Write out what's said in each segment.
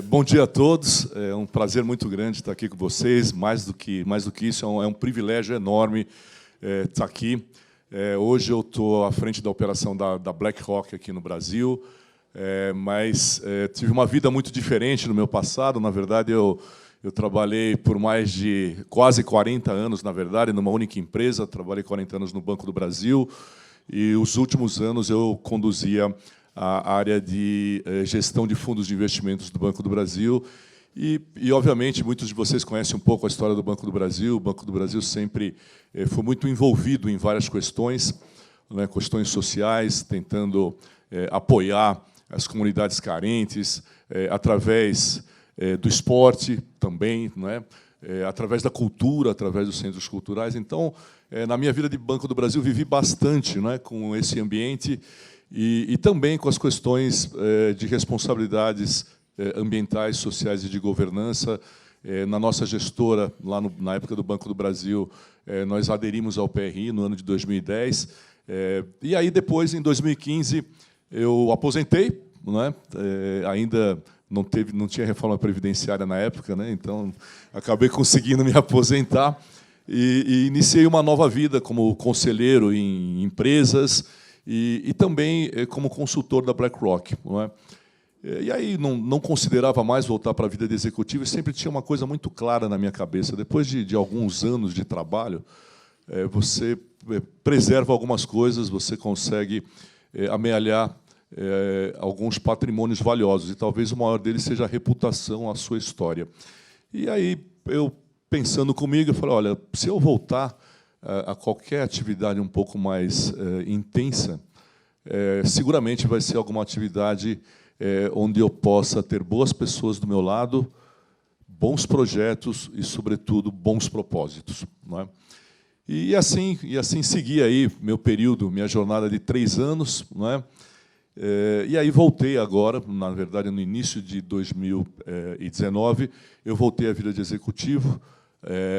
Bom dia a todos. É um prazer muito grande estar aqui com vocês. Mais do que isso, é um privilégio enorme estar aqui. Hoje eu estou à frente da operação da BlackRock aqui no Brasil, mas tive uma vida muito diferente no meu passado. Na verdade, eu trabalhei por mais de quase 40 anos, na verdade, numa única empresa. Trabalhei 40 anos no Banco do Brasil e os últimos anos eu conduzia a área de gestão de fundos de investimentos do Banco do Brasil. E, obviamente, muitos de vocês conhecem um pouco a história do Banco do Brasil. O Banco do Brasil sempre foi muito envolvido em várias questões, né, questões sociais, tentando apoiar as comunidades carentes, através do esporte também, né, através da cultura, através dos centros culturais. Então, na minha vida de Banco do Brasil, vivi bastante, né, com esse ambiente e também com as questões de responsabilidades ambientais, sociais e de governança. Na nossa gestora, lá na época do Banco do Brasil, nós aderimos ao PRI no ano de 2010. E aí, depois, em 2015, eu aposentei, né? Ainda não tinha reforma previdenciária na época, né? Então acabei conseguindo me aposentar e iniciei uma nova vida como conselheiro em empresas e também como consultor da BlackRock, não é? E aí não considerava mais voltar para a vida de executivo e sempre tinha uma coisa muito clara na minha cabeça. Depois de alguns anos de trabalho, você preserva algumas coisas, você consegue amealhar alguns patrimônios valiosos, e talvez o maior deles seja a reputação, a sua história. E aí, eu pensando comigo, eu falei, olha, se eu voltar a qualquer atividade um pouco mais intensa, seguramente vai ser alguma atividade onde eu possa ter boas pessoas do meu lado, bons projetos e, sobretudo, bons propósitos, não é? E assim segui aí meu período, minha jornada de 3 anos, não é? E aí voltei agora, na verdade, no início de 2019, eu voltei à vida de executivo.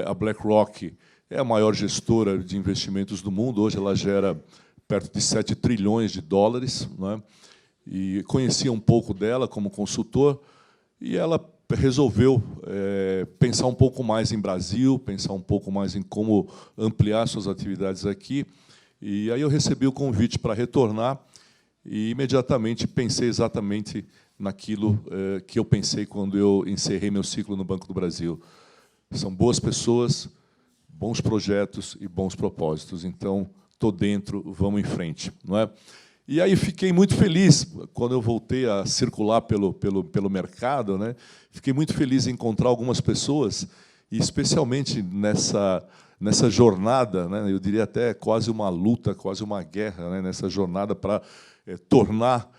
A BlackRock é a maior gestora de investimentos do mundo. Hoje ela gera perto de 7 trilhões de dólares, não é? E conhecia um pouco dela como consultor, e ela resolveu pensar um pouco mais em Brasil, pensar um pouco mais em como ampliar suas atividades aqui. E aí eu recebi o convite para retornar, e imediatamente pensei exatamente naquilo que eu pensei quando eu encerrei meu ciclo no Banco do Brasil. São boas pessoas, bons projetos e bons propósitos. Então, estou dentro, vamos em frente, não é? E aí fiquei muito feliz quando eu voltei a circular pelo mercado, né? Fiquei muito feliz em encontrar algumas pessoas, e especialmente nessa jornada, né? Eu diria até quase uma luta, quase uma guerra, né? Nessa jornada para tornar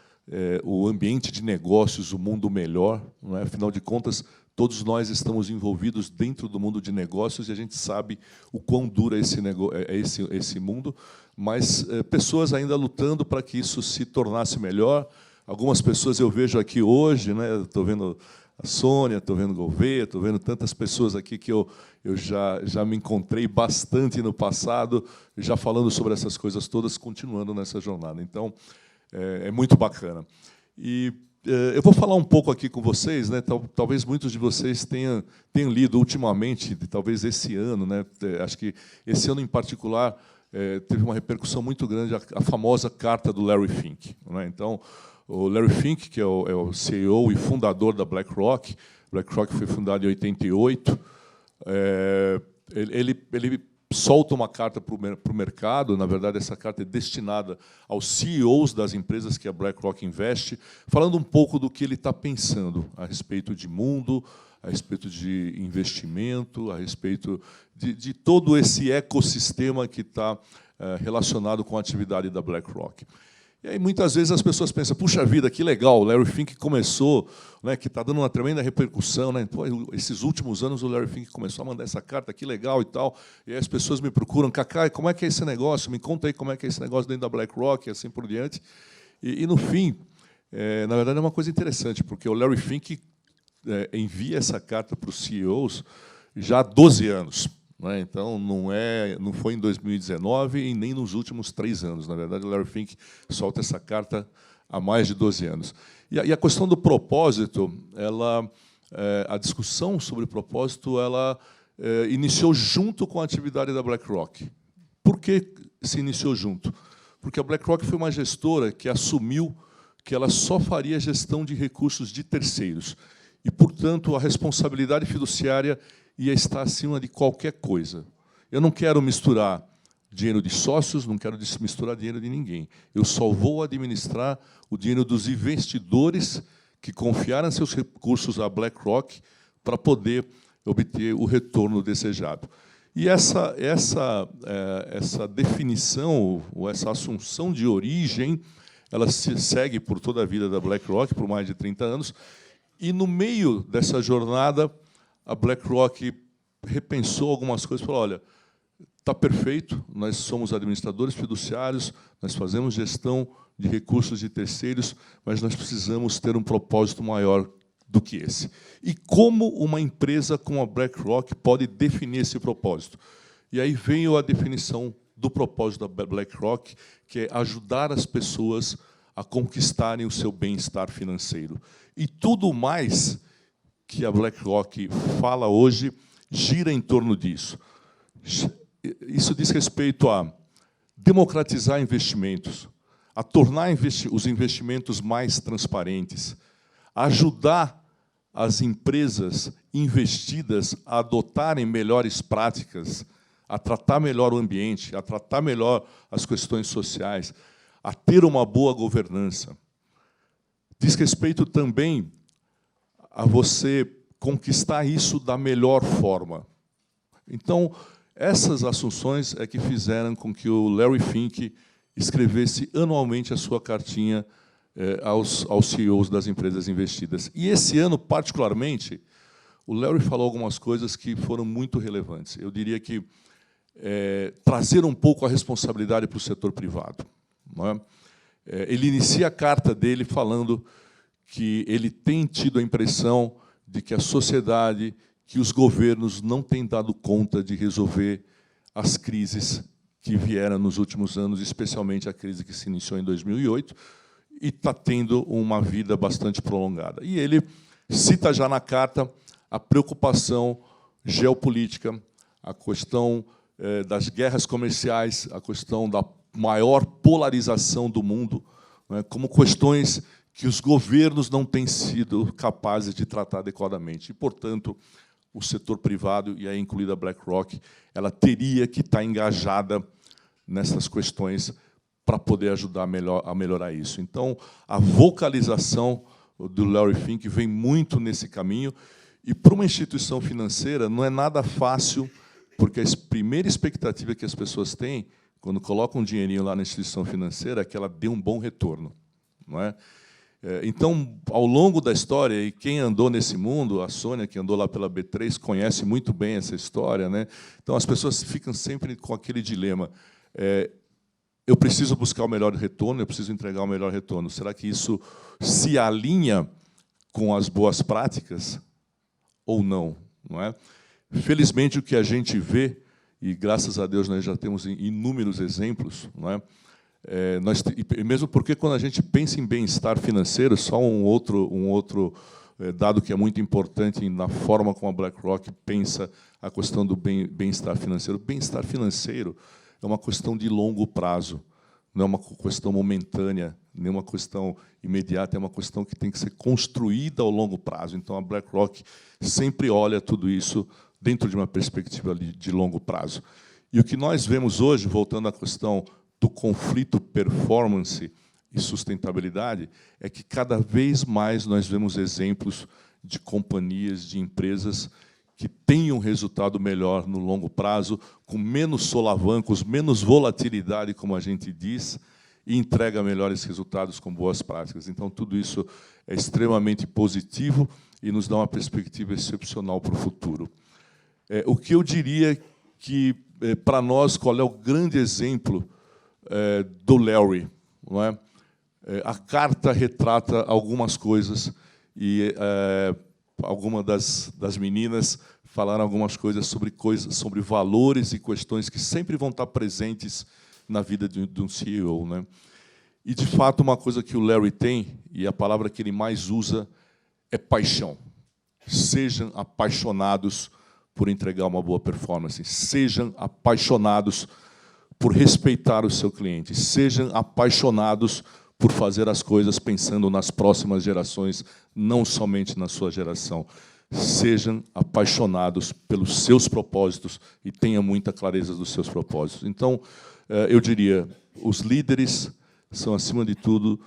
o ambiente de negócios, o mundo melhor, não é? Afinal de contas, todos nós estamos envolvidos dentro do mundo de negócios e a gente sabe o quão duro é esse mundo, mas pessoas ainda lutando para que isso se tornasse melhor. Algumas pessoas eu vejo aqui hoje, né? Estou vendo a Sônia, estou vendo o Gouveia, estou vendo tantas pessoas aqui que eu já me encontrei bastante no passado, já falando sobre essas coisas todas, continuando nessa jornada. Então, é muito bacana. E eu vou falar um pouco aqui com vocês, né? Talvez muitos de vocês tenham lido ultimamente, talvez esse ano, né? Acho que esse ano em particular teve uma repercussão muito grande a famosa carta do Larry Fink, né? Então, o Larry Fink, que é o CEO e fundador da BlackRock, BlackRock foi fundada em 88, ele solta uma carta para o mercado. Na verdade, essa carta é destinada aos CEOs das empresas que a BlackRock investe, falando um pouco do que ele está pensando a respeito de mundo, a respeito de investimento, a respeito de todo esse ecossistema que está relacionado com a atividade da BlackRock. E aí, muitas vezes, as pessoas pensam, puxa vida, que legal, o Larry Fink começou, né, que está dando uma tremenda repercussão, né? Pô, esses últimos anos o Larry Fink começou a mandar essa carta, que legal e tal. E aí as pessoas me procuram, Cacá, como é que é esse negócio? Me conta aí como é que é esse negócio dentro da BlackRock e assim por diante. E no fim, na verdade, é uma coisa interessante, porque o Larry Fink envia essa carta para os CEOs já há 12 anos. Né? Então, não foi em 2019 e nem nos últimos 3 anos. Na verdade, o Larry Fink solta essa carta há mais de 12 anos. E a questão do propósito, a discussão sobre propósito, ela iniciou junto com a atividade da BlackRock. Por que se iniciou junto? Porque a BlackRock foi uma gestora que assumiu que ela só faria gestão de recursos de terceiros. E, portanto, a responsabilidade fiduciária ia estar acima de qualquer coisa. Eu não quero misturar dinheiro de sócios, não quero misturar dinheiro de ninguém. Eu só vou administrar o dinheiro dos investidores que confiaram seus recursos à BlackRock para poder obter o retorno desejado. E essa definição, ou essa assunção de origem, ela se segue por toda a vida da BlackRock, por mais de 30 anos, e, no meio dessa jornada, a BlackRock repensou algumas coisas e falou, olha, está perfeito, nós somos administradores fiduciários, nós fazemos gestão de recursos de terceiros, mas nós precisamos ter um propósito maior do que esse. E como uma empresa como a BlackRock pode definir esse propósito? E aí veio a definição do propósito da BlackRock, que é ajudar as pessoas a conquistarem o seu bem-estar financeiro. E tudo mais que a BlackRock fala hoje gira em torno disso. Isso diz respeito a democratizar investimentos, a tornar os investimentos mais transparentes, a ajudar as empresas investidas a adotarem melhores práticas, a tratar melhor o ambiente, a tratar melhor as questões sociais, a ter uma boa governança. Diz respeito também a você conquistar isso da melhor forma. Então, essas assunções é que fizeram com que o Larry Fink escrevesse anualmente a sua cartinha aos CEOs das empresas investidas. E esse ano, particularmente, o Larry falou algumas coisas que foram muito relevantes. Eu diria que trazer um pouco a responsabilidade para o setor privado. Não é? Ele inicia a carta dele falando que ele tem tido a impressão de que a sociedade, que os governos não têm dado conta de resolver as crises que vieram nos últimos anos, especialmente a crise que se iniciou em 2008, e está tendo uma vida bastante prolongada. E ele cita já na carta a preocupação geopolítica, a questão das guerras comerciais, a questão da maior polarização do mundo, né, como questões que os governos não têm sido capazes de tratar adequadamente. E, portanto, o setor privado, e aí incluída a BlackRock, ela teria que estar engajada nessas questões para poder ajudar a melhorar isso. Então, a vocalização do Larry Fink vem muito nesse caminho, e para uma instituição financeira não é nada fácil, porque a primeira expectativa que as pessoas têm, quando colocam um dinheirinho lá na instituição financeira, é que ela dê um bom retorno. Não é? Então, ao longo da história, e quem andou nesse mundo, a Sônia, que andou lá pela B3, conhece muito bem essa história, né? Então, as pessoas ficam sempre com aquele dilema. Eu preciso buscar o melhor retorno, eu preciso entregar o melhor retorno. Será que isso se alinha com as boas práticas ou não? Não é? Felizmente, o que a gente vê, e graças a Deus nós já temos inúmeros exemplos, não é? Mesmo porque, quando a gente pensa em bem-estar financeiro, só um outro dado que é muito importante na forma como a BlackRock pensa a questão do bem-estar financeiro. O bem-estar financeiro é uma questão de longo prazo, não é uma questão momentânea, nem uma questão imediata, é uma questão que tem que ser construída ao longo prazo. Então, a BlackRock sempre olha tudo isso dentro de uma perspectiva de longo prazo. E o que nós vemos hoje, voltando à questão do conflito performance e sustentabilidade, é que cada vez mais nós vemos exemplos de companhias, de empresas que têm um resultado melhor no longo prazo, com menos solavancos, menos volatilidade, como a gente diz, e entrega melhores resultados com boas práticas. Então, tudo isso é extremamente positivo e nos dá uma perspectiva excepcional para o futuro. O que eu diria que, para nós, qual é o grande exemplo do Larry? Não é? A carta retrata algumas coisas, e algumas das meninas falaram algumas coisas sobre valores e questões que sempre vão estar presentes na vida de um CEO. Né? E, de fato, uma coisa que o Larry tem, e a palavra que ele mais usa, é paixão. Sejam apaixonados por entregar uma boa performance. Sejam apaixonados por respeitar o seu cliente. Sejam apaixonados por fazer as coisas pensando nas próximas gerações, não somente na sua geração. Sejam apaixonados pelos seus propósitos e tenham muita clareza dos seus propósitos. Então, eu diria, os líderes são, acima de tudo,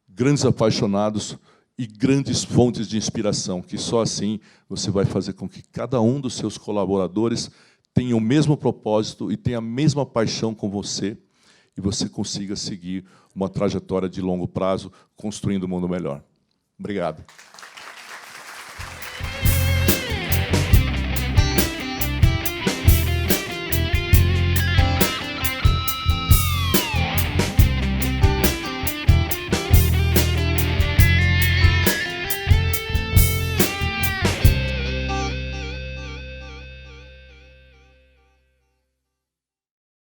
grandes apaixonados e grandes fontes de inspiração, que só assim você vai fazer com que cada um dos seus colaboradores tenha o mesmo propósito e tenha a mesma paixão com você, e você consiga seguir uma trajetória de longo prazo, construindo um mundo melhor. Obrigado.